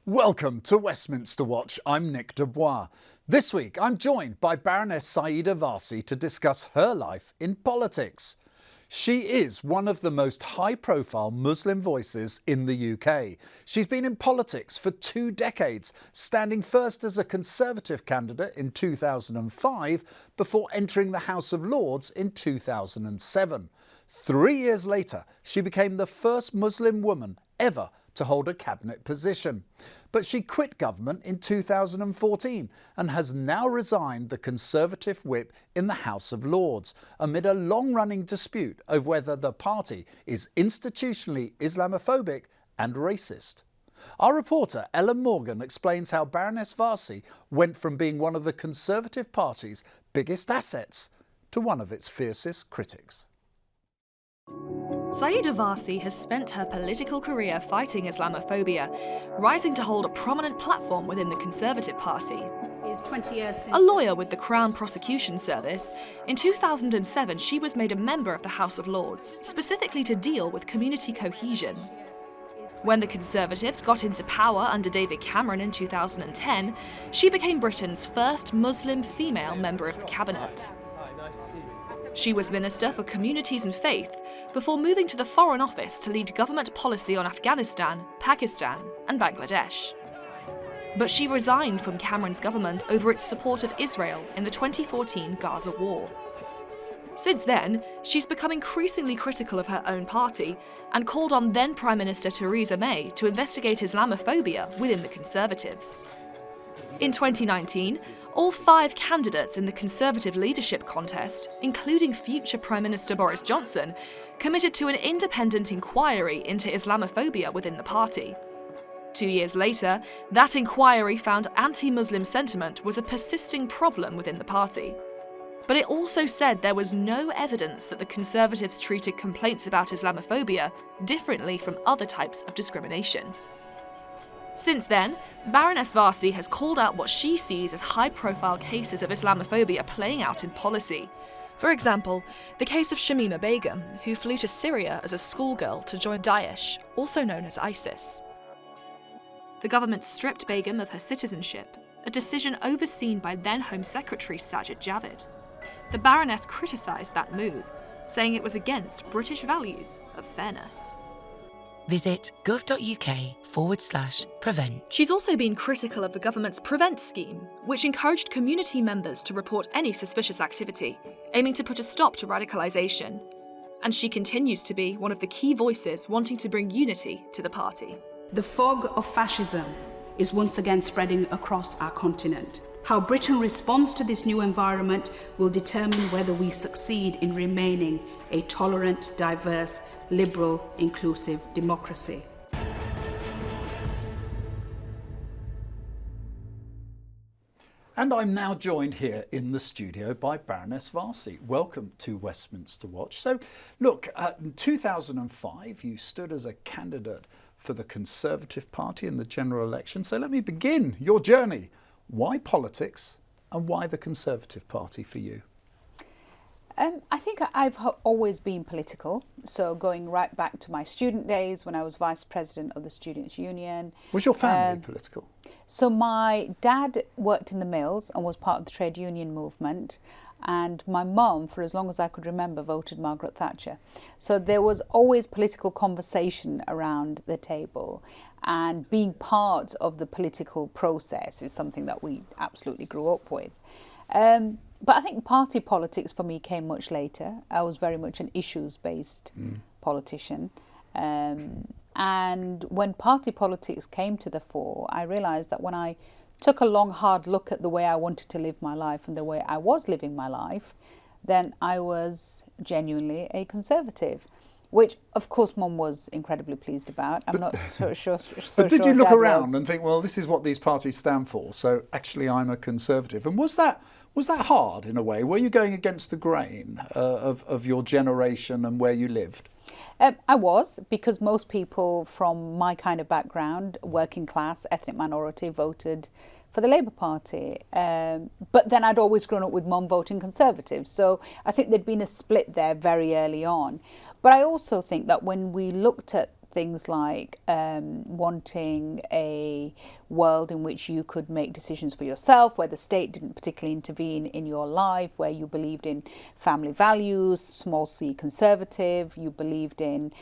Welcome to Westminster Watch. I'm Nick Dubois. This week I'm joined by Baroness Sayeeda Warsi to discuss her life in politics. She is one of the most high-profile Muslim voices in the UK. She's been in politics for 2 decades, standing first as a Conservative candidate in 2005 before entering the House of Lords in 2007. 3 years later, she became the first Muslim woman ever to hold a cabinet position. But she quit government in 2014 and has now resigned the Conservative whip in the House of Lords amid a long-running dispute over whether the party is institutionally Islamophobic and racist. Our reporter Ellen Morgan explains how Baroness Warsi went from being one of the Conservative Party's biggest assets to one of its fiercest critics. Sayeeda Warsi has spent her political career fighting Islamophobia, rising to hold a prominent platform within the Conservative Party. A lawyer with the Crown Prosecution Service, in 2007 she was made a member of the House of Lords, specifically to deal with community cohesion. When the Conservatives got into power under David Cameron in 2010, she became Britain's first Muslim female member of the cabinet. She was Minister for Communities and Faith before moving to the Foreign Office to lead government policy on Afghanistan, Pakistan and Bangladesh. But she resigned from Cameron's government over its support of Israel in the 2014 Gaza war. Since then, she's become increasingly critical of her own party and called on then Prime Minister Theresa May to investigate Islamophobia within the Conservatives. In 2019, all 5 candidates in the Conservative leadership contest, including future Prime Minister Boris Johnson, committed to an independent inquiry into Islamophobia within the party. 2 years later, that inquiry found anti-Muslim sentiment was a persisting problem within the party. But it also said there was no evidence that the Conservatives treated complaints about Islamophobia differently from other types of discrimination. Since then, Baroness Warsi has called out what she sees as high-profile cases of Islamophobia playing out in policy. For example, the case of Shamima Begum, who flew to Syria as a schoolgirl to join Daesh, also known as ISIS. The government stripped Begum of her citizenship, a decision overseen by then Home Secretary Sajid Javid. The Baroness criticised that move, saying it was against British values of fairness. Visit gov.uk/prevent. She's also been critical of the government's Prevent scheme, which encouraged community members to report any suspicious activity, aiming to put a stop to radicalisation. And she continues to be one of the key voices wanting to bring unity to the party. The fog of fascism is once again spreading across our continent. How Britain responds to this new environment will determine whether we succeed in remaining a tolerant, diverse, liberal, inclusive democracy. And I'm now joined here in the studio by Baroness Warsi. Welcome to Westminster Watch. So, look, in 2005 you stood as a candidate for the Conservative Party in the general election. So let me begin your journey. Why politics and why the Conservative Party for you? I think I've always been political, so going right back to my student days when I was Vice President of the Students' Union. Was your family political? So my dad worked in the mills and was part of the trade union movement, and my mum, for as long as I could remember, voted Margaret Thatcher. So there was always political conversation around the table, and being part of the political process is something that we absolutely grew up with. But I think party politics for me came much later. I was very much an issues-based politician. And when party politics came to the fore, I realised that when I took a long, hard look at the way I wanted to live my life and the way I was living my life, then I was genuinely a Conservative, which, of course, Mum was incredibly pleased about. I'm not so sure. But did you look around and think, well, this is what these parties stand for, so actually I'm a Conservative? And was that hard in a way? Were you going against the grain of your generation and where you lived? I was, because most people from my kind of background, working class, ethnic minority, voted for the Labour Party. But then I'd always grown up with Mum voting Conservative. So I think there'd been a split there very early on. But I also think that when we looked at things like wanting a world in which you could make decisions for yourself, where the state didn't particularly intervene in your life, where you believed in family values, small c conservative, you believed in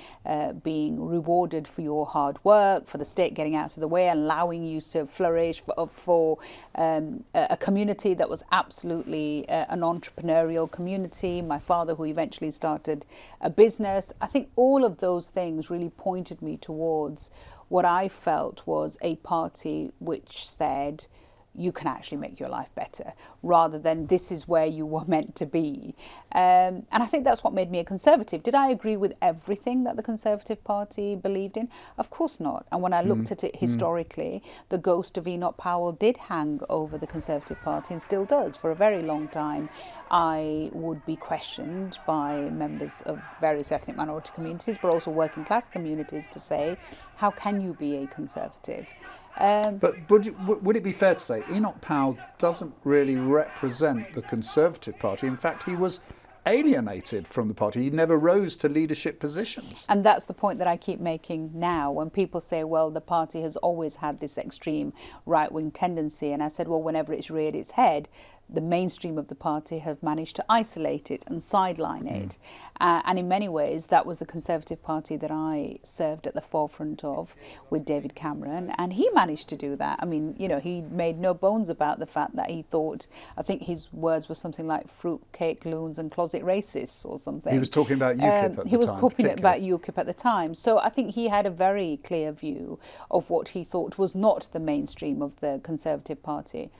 being rewarded for your hard work, for the state getting out of the way, allowing you to flourish for a community that was absolutely an entrepreneurial community. My father, who eventually started a business. I think all of those things really pointed me towards what I felt was a party which said you can actually make your life better, rather than this is where you were meant to be. And I think that's what made me a Conservative. Did I agree with everything that the Conservative Party believed in? Of course not. And when I looked at it historically, the ghost of Enoch Powell did hang over the Conservative Party and still does. For a very long time, I would be questioned by members of various ethnic minority communities, but also working class communities, to say, how can you be a Conservative? But would it be fair to say Enoch Powell doesn't really represent the Conservative Party? In fact, he was alienated from the party. He never rose to leadership positions. And that's the point that I keep making now, when people say, well, the party has always had this extreme right-wing tendency. And I said, well, whenever it's reared its head, the mainstream of the party have managed to isolate it and sideline it. And in many ways, that was the Conservative Party that I served at the forefront of with David Cameron. And he managed to do that. I mean, you know, he made no bones about the fact that he thought, I think his words were something like fruitcake loons and closet racists or something. He was talking about UKIP at the time. He was talking about UKIP at the time. So I think he had a very clear view of what he thought was not the mainstream of the Conservative Party.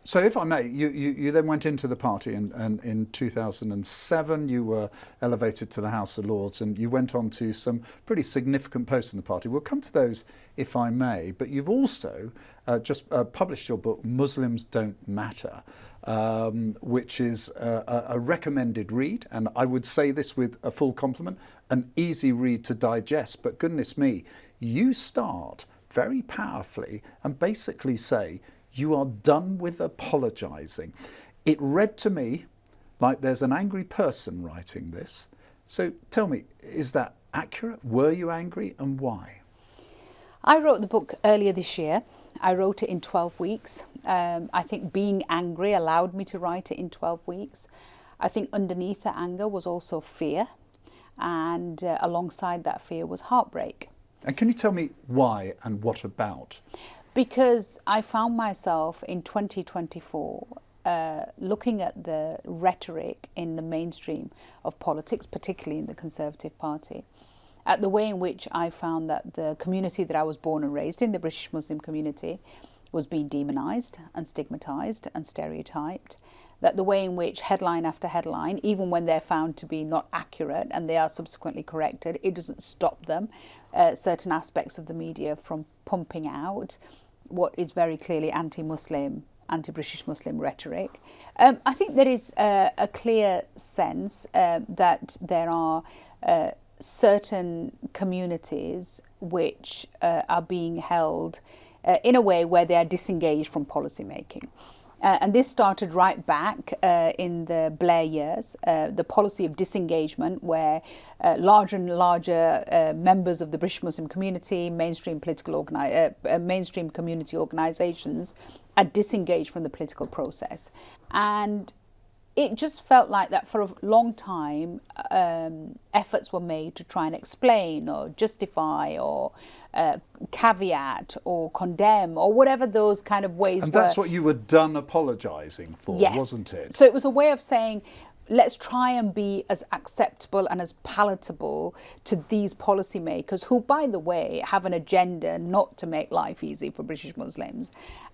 So if I may, you then went into the party, and in 2007 you were elevated to the House of Lords, and you went on to some pretty significant posts in the party. We'll come to those if I may, but you've also just published your book, Muslims Don't Matter, which is a recommended read, and I would say this with a full compliment, an easy read to digest, but goodness me, you start very powerfully and basically say, you are done with apologising. It read to me like there's an angry person writing this. So tell me, is that accurate? Were you angry, and why? I wrote the book earlier this year. I wrote it in 12 weeks. I think being angry allowed me to write it in 12 weeks. I think underneath the anger was also fear. And alongside that fear was heartbreak. And can you tell me why and what about? Because I found myself in 2024 looking at the rhetoric in the mainstream of politics, particularly in the Conservative Party, at the way in which I found that the community that I was born and raised in, the British Muslim community, was being demonised and stigmatised and stereotyped, that the way in which headline after headline, even when they're found to be not accurate and they are subsequently corrected, it doesn't stop them, certain aspects of the media, from pumping out what is very clearly anti-Muslim, anti-British Muslim rhetoric. I think there is a clear sense that there are certain communities which are being held in a way where they are disengaged from policy making. And this started right back in the Blair years, the policy of disengagement, where larger and larger members of the British Muslim community, mainstream community organisations, are disengaged from the political process. And it just felt like that for a long time, efforts were made to try and explain or justify or caveat or condemn or whatever those kind of ways were. And that's what you were done apologising for, yes, wasn't it? So it was a way of saying, let's try and be as acceptable and as palatable to these policymakers who, by the way, have an agenda not to make life easy for British Muslims.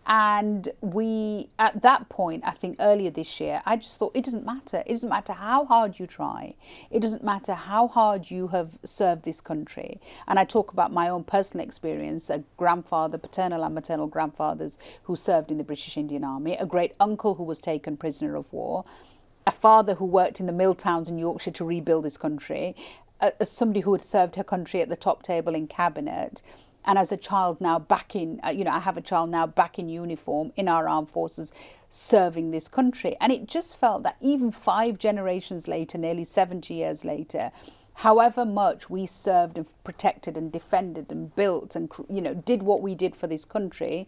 And we, at that point, I think earlier this year, I just thought it doesn't matter. It doesn't matter how hard you try. It doesn't matter how hard you have served this country. And I talk about my own personal experience, a grandfather, paternal and maternal grandfathers who served in the British Indian Army, a great uncle who was taken prisoner of war, a father who worked in the mill towns in Yorkshire to rebuild this country, as somebody who had served her country at the top table in cabinet. And as a child now back in, I have a child now back in uniform in our armed forces serving this country. And it just felt that even 5 generations later, nearly 70 years later, however much we served and protected and defended and built and, you know, did what we did for this country,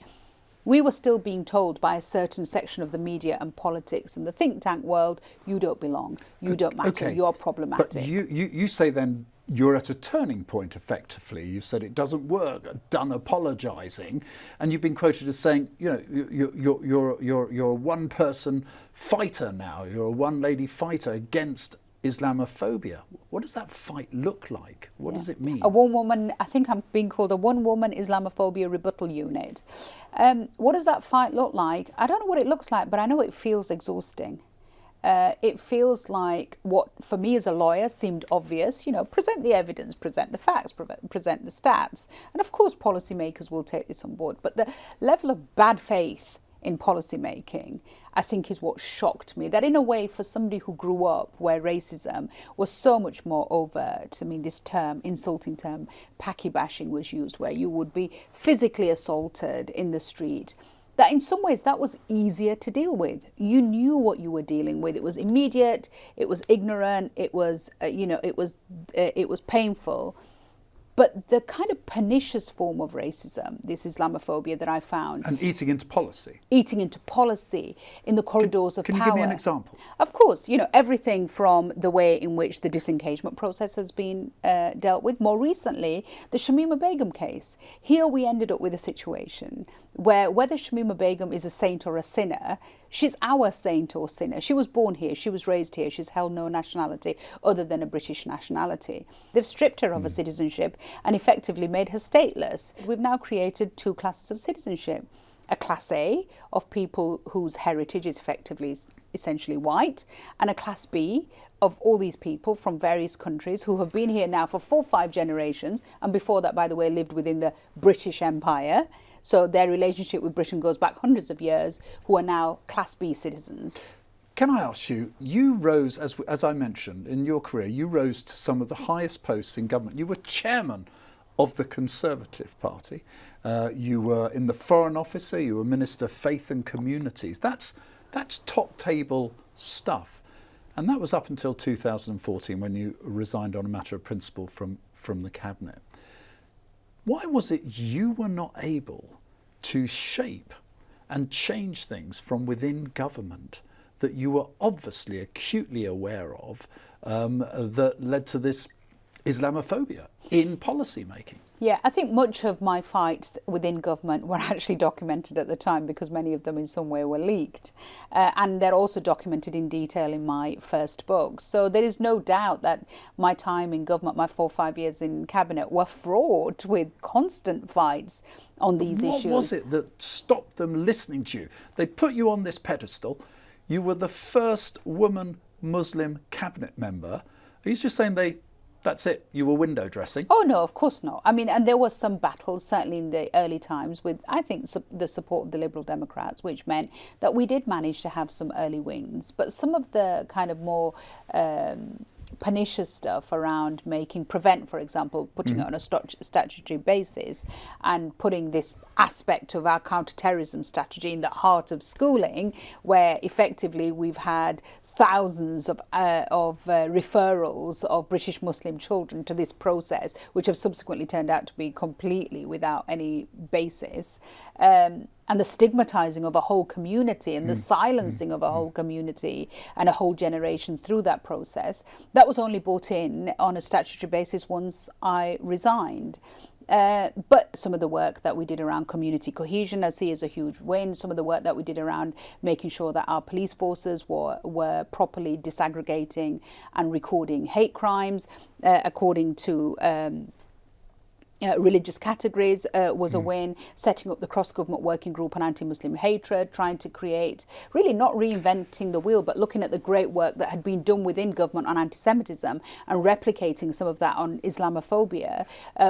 we were still being told by a certain section of the media and politics and the think tank world, you don't belong, you don't matter, you're problematic. But you say then you're at a turning point, effectively. You've said it doesn't work, done apologising, and you've been quoted as saying, you know, you're a one-person fighter now, you're a one-lady fighter against Islamophobia. What does that fight look like? What does it mean? A one-woman, I think I'm being called a one-woman Islamophobia rebuttal unit. What does that fight look like? I don't know what it looks like, but I know it feels exhausting. It feels like what, for me as a lawyer, seemed obvious. You know, present the evidence, present the facts, present the stats. And of course, policymakers will take this on board. But the level of bad faith in policymaking, I think, is what shocked me. That in a way, for somebody who grew up where racism was so much more overt, I mean, this term, insulting term, packy bashing was used, where you would be physically assaulted in the street, that in some ways that was easier to deal with. You knew what you were dealing with. It was immediate, it was ignorant, it was, it was painful. But the kind of pernicious form of racism, this Islamophobia that I found. And eating into policy. Eating into policy in the corridors of power. Can you give me an example? Of course, you know, everything from the way in which the disengagement process has been dealt with. More recently, the Shamima Begum case. Here we ended up with a situation where whether Shamima Begum is a saint or a sinner, she's our saint or sinner. She was born here, she was raised here, she's held no nationality other than a British nationality. They've stripped her of her citizenship and effectively made her stateless. We've now created two classes of citizenship. A class A of people whose heritage is effectively essentially white, and a class B of all these people from various countries who have been here now for 4 or 5 generations, and before that, by the way, lived within the British Empire. So their relationship with Britain goes back hundreds of years, who are now Class B citizens. Can I ask you, you rose, as I mentioned, in your career, you rose to some of the highest posts in government. You were chairman of the Conservative Party. You were in the Foreign Office, you were Minister of Faith and Communities. That's top table stuff. And that was up until 2014 when you resigned on a matter of principle from the Cabinet. Why was it you were not able to shape and change things from within government that you were obviously acutely aware of that led to this Islamophobia in policy making? Yeah, I think much of my fights within government were actually documented at the time because many of them in some way were leaked. And they're also documented in detail in my first book. So there is no doubt that my time in government, my 4 or 5 years in cabinet, were fraught with constant fights on these issues. What was it that stopped them listening to you? They put you on this pedestal. You were the first woman Muslim cabinet member. Are you just saying that's it, you were window dressing? Oh no, of course not. I mean, and there was some battles, certainly in the early times, with, I think, the support of the Liberal Democrats, which meant that we did manage to have some early wins. But some of the kind of more pernicious stuff around prevent, for example, putting it on a statutory basis and putting this aspect of our counter-terrorism strategy in the heart of schooling, where effectively we've had thousands of referrals of British Muslim children to this process, which have subsequently turned out to be completely without any basis. And the stigmatizing of a whole community and the silencing of a whole community and a whole generation through that process, that was only brought in on a statutory basis once I resigned. But some of the work that we did around community cohesion, I see as a huge win. Some of the work that we did around making sure that our police forces were properly disaggregating and recording hate crimes according to religious categories was a win. Setting up the cross-government working group on anti-Muslim hatred, trying to create, really not reinventing the wheel, but looking at the great work that had been done within government on anti-Semitism and replicating some of that on Islamophobia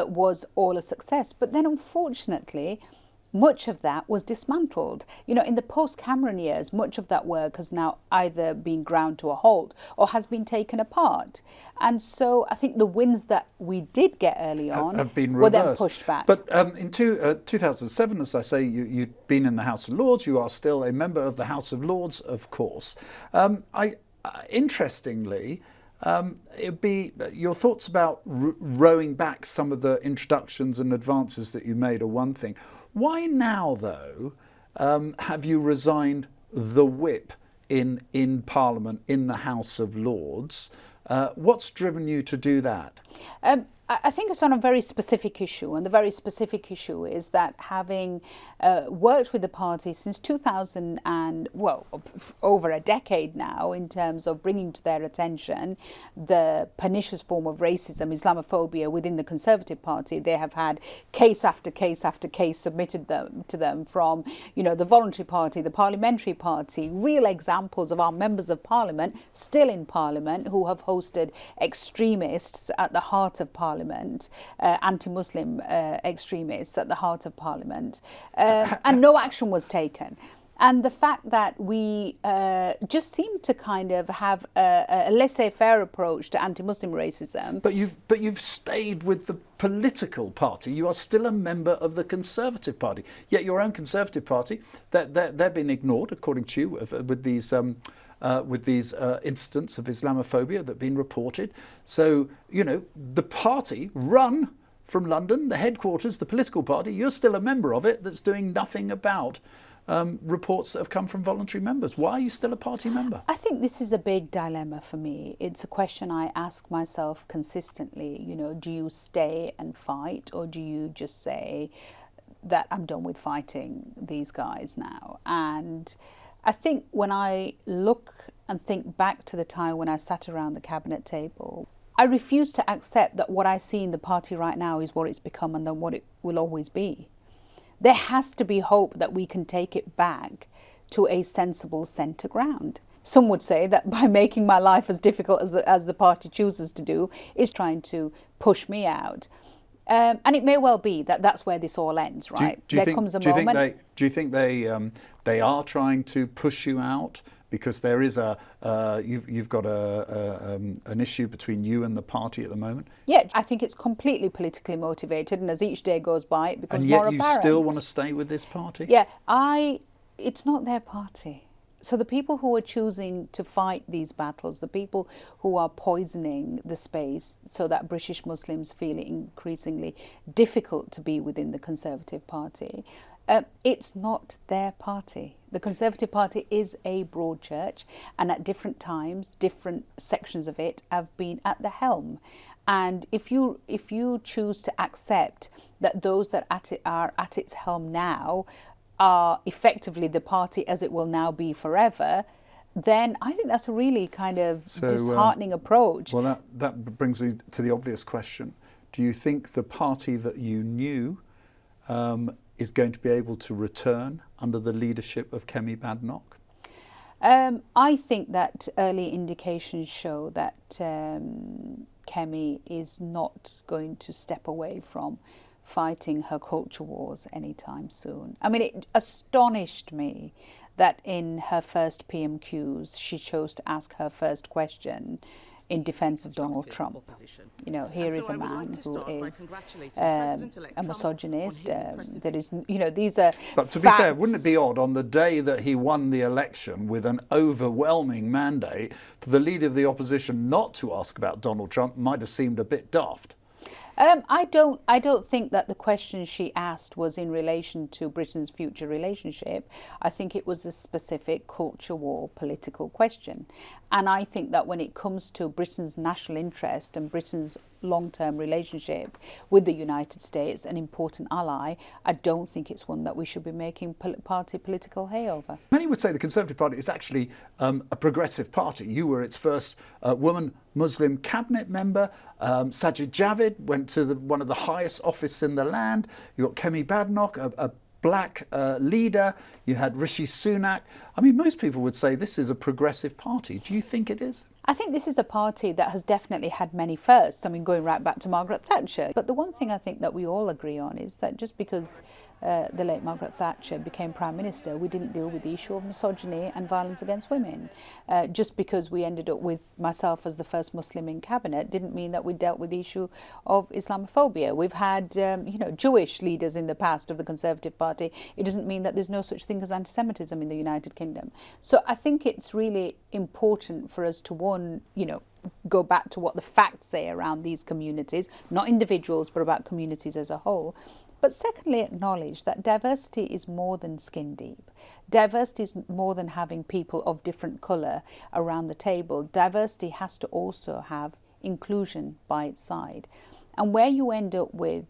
was all a success. But then unfortunately, much of that was dismantled. You know, in the post-Cameron years, much of that work has now either been ground to a halt or has been taken apart. And so I think the wins that we did get early on have been were then reversed. pushed back. But in 2007, as I say, you'd been in the House of Lords. You are still a member of the House of Lords, of course. Interestingly, It'd be your thoughts about rowing back some of the introductions and advances that you made are one thing. Why now, though, have you resigned the whip in Parliament, in the House of Lords? What's driven you to do that? I think it's on a very specific issue, and the very specific issue is that having worked with the party since 2000 and, well, over a decade now, in terms of bringing to their attention the pernicious form of racism, Islamophobia within the Conservative Party, they have had case after case after case submitted to them from, the Voluntary Party, the Parliamentary Party, real examples of our members of Parliament, still in Parliament, who have hosted extremists at the heart of Parliament. Anti-Muslim extremists at the heart of Parliament, and no action was taken. And the fact that we just seem to kind of have a laissez-faire approach to anti-Muslim racism. But you've stayed with the political party. You are still a member of the Conservative Party. Yet your own Conservative Party, they've been ignored, according to you, with these incidents of Islamophobia that have been reported. So, the party run from London, the headquarters, the political party, you're still a member of it that's doing nothing about reports that have come from voluntary members. Why are you still a party member? I think this is a big dilemma for me. It's a question I ask myself consistently. Do you stay and fight, or do you just say that I'm done with fighting these guys now? And I think when I look and think back to the time when I sat around the cabinet table, I refuse to accept that what I see in the party right now is what it's become and then what it will always be. There has to be hope that we can take it back to a sensible centre ground. Some would say that by making my life as difficult as the party chooses to do is trying to push me out. And it may well be that that's where this all ends, right? Do you think they are trying to push you out because there is you've got an issue between you and the party at the moment? Yeah, I think it's completely politically motivated, and as each day goes by, it becomes more apparent. And yet you still want to stay with this party? Yeah, it's not their party. So the people who are choosing to fight these battles, the people who are poisoning the space so that British Muslims feel it increasingly difficult to be within the Conservative Party, it's not their party. The Conservative Party is a broad church, and at different times, different sections of it have been at the helm. And if you choose to accept that those that are at its helm now are effectively the party as it will now be forever, then I think that's a really kind of disheartening approach. Well, that brings me to the obvious question. Do you think the party that you knew is going to be able to return under the leadership of Kemi Badenoch? I think that early indications show that Kemi is not going to step away from fighting her culture wars anytime soon. I mean, it astonished me that in her first PMQs she chose to ask her first question in defence of Donald Trump. Here is a man who is a misogynist. There is, these are But to be fair, wouldn't it be odd on the day that he won the election with an overwhelming mandate for the leader of the opposition not to ask about Donald Trump? Might have seemed a bit daft. I don't think that the question she asked was in relation to Britain's future relationship. I think it was a specific culture war political question. And I think that when it comes to Britain's national interest and Britain's long-term relationship with the United States, an important ally, I don't think it's one that we should be making party political hay over. Many would say the Conservative Party is actually a progressive party. You were its first woman Muslim cabinet member. Sajid Javid went to one of the highest offices in the land. You got Kemi Badenoch, a black leader. You had Rishi Sunak. I mean, most people would say this is a progressive party. Do you think it is? I think this is a party that has definitely had many firsts. I mean, going right back to Margaret Thatcher. But the one thing I think that we all agree on is that just because the late Margaret Thatcher became Prime Minister, we didn't deal with the issue of misogyny and violence against women. Just because we ended up with myself as the first Muslim in cabinet didn't mean that we dealt with the issue of Islamophobia. We've had, Jewish leaders in the past of the Conservative Party. It doesn't mean that there's no such thing as anti-Semitism in the United Kingdom. So I think it's really important for us to, go back to what the facts say around these communities, not individuals, but about communities as a whole. But secondly, acknowledge that diversity is more than skin deep. Diversity is more than having people of different colour around the table. Diversity has to also have inclusion by its side. And where you end up with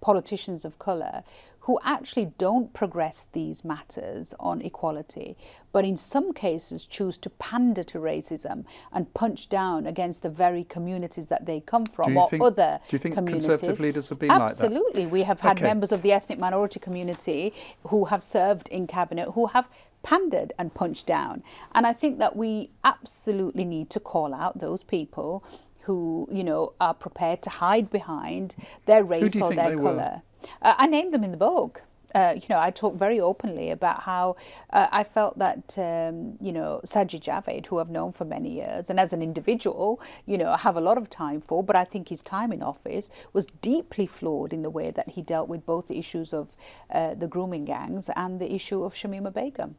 politicians of colour who actually don't progress these matters on equality, but in some cases choose to pander to racism and punch down against the very communities that they come from, or other communities. Do you think Conservative leaders have been like that? Absolutely. We have had members of the ethnic minority community who have served in cabinet who have pandered and punched down. And I think that we absolutely need to call out those people who, you know, are prepared to hide behind their race or their colour. I named them in the book. You know, I talk very openly about how I felt that, you know, Sajid Javid, who I've known for many years, and as an individual, you know, I have a lot of time for, but I think his time in office was deeply flawed in the way that he dealt with both the issues of the grooming gangs and the issue of Shamima Begum.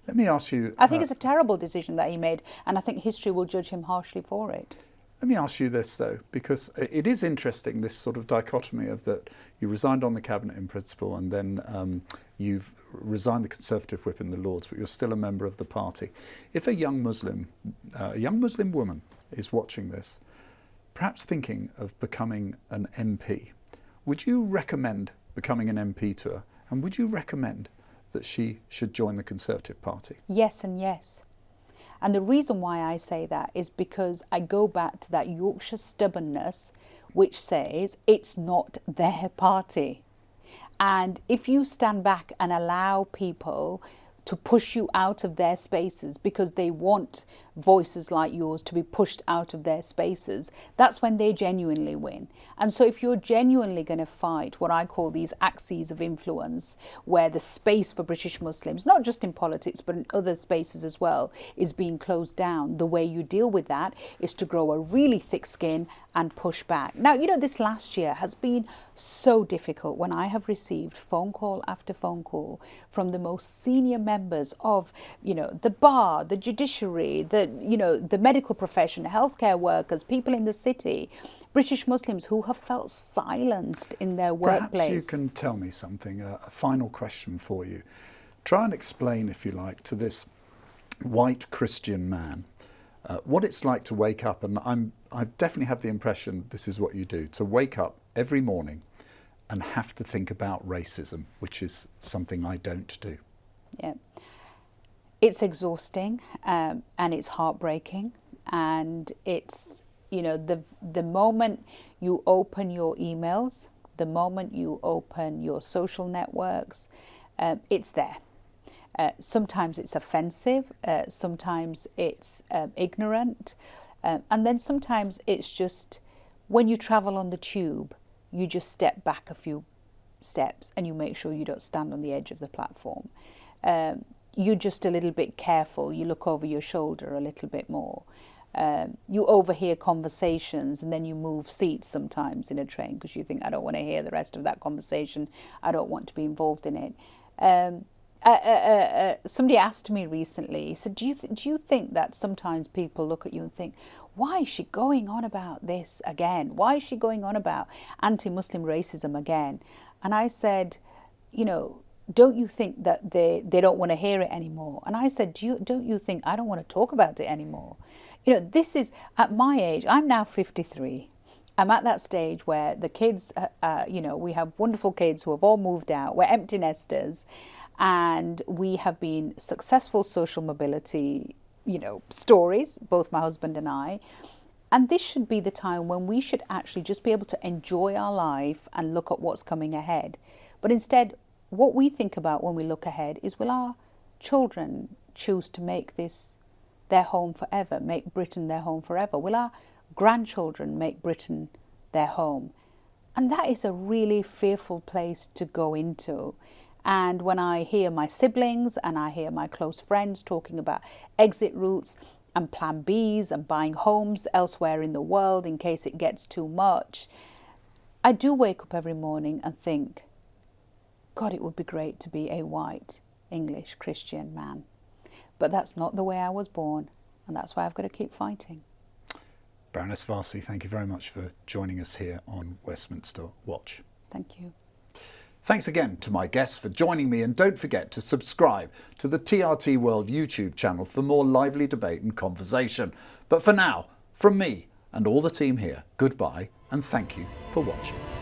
Let me ask you... I think it's a terrible decision that he made, and I think history will judge him harshly for it. Let me ask you this, though, because it is interesting, this sort of dichotomy of that you resigned on the cabinet in principle and then you've resigned the Conservative whip in the Lords, but you're still a member of the party. If a young Muslim woman is watching this, perhaps thinking of becoming an MP, would you recommend becoming an MP to her? And would you recommend that she should join the Conservative Party? Yes and yes. And the reason why I say that is because I go back to that Yorkshire stubbornness which says it's not their party. And if you stand back and allow people to push you out of their spaces because they want voices like yours to be pushed out of their spaces, that's when they genuinely win. And so if you're genuinely going to fight what I call these axes of influence, where the space for British Muslims, not just in politics but in other spaces as well, is being closed down, the way you deal with that is to grow a really thick skin and push back. Now, you know, this last year has been so difficult when I have received phone call after phone call from the most senior members of, you know, the bar, the judiciary, the medical profession, healthcare workers, people in the city, British Muslims who have felt silenced in their workplace. Perhaps you can tell me something, a final question for you. Try and explain, if you like, to this white Christian man what it's like to wake up, and I definitely have the impression this is what you do, to wake up every morning and have to think about racism, which is something I don't do. Yeah. It's exhausting and it's heartbreaking, and it's, you know, the moment you open your emails, the moment you open your social networks, it's there. Sometimes it's offensive, sometimes it's ignorant, and then sometimes it's just when you travel on the tube, you just step back a few steps and you make sure you don't stand on the edge of the platform. You're just a little bit careful, you look over your shoulder a little bit more. You overhear conversations and then you move seats sometimes in a train because you think, I don't want to hear the rest of that conversation, I don't want to be involved in it. Somebody asked me recently, he said, do you think that sometimes people look at you and think, why is she going on about this again? Why is she going on about anti-Muslim racism again? And I said, you know, don't you think that they don't want to hear it anymore? And I said, don't you think I don't want to talk about it anymore? You know, this is, at my age, I'm now 53. I'm at that stage where the kids, you know, we have wonderful kids who have all moved out. We're empty nesters. And we have been successful social mobility, you know, stories, both my husband and I. And this should be the time when we should actually just be able to enjoy our life and look at what's coming ahead. But instead, what we think about when we look ahead is, will our children choose to make this their home forever, make Britain their home forever? Will our grandchildren make Britain their home? And that is a really fearful place to go into. And when I hear my siblings and I hear my close friends talking about exit routes and plan Bs and buying homes elsewhere in the world in case it gets too much, I do wake up every morning and think, God, it would be great to be a white English Christian man. But that's not the way I was born, and that's why I've got to keep fighting. Baroness Warsi, thank you very much for joining us here on Westminster Watch. Thank you. Thanks again to my guests for joining me, and don't forget to subscribe to the TRT World YouTube channel for more lively debate and conversation. But for now, from me and all the team here, goodbye and thank you for watching.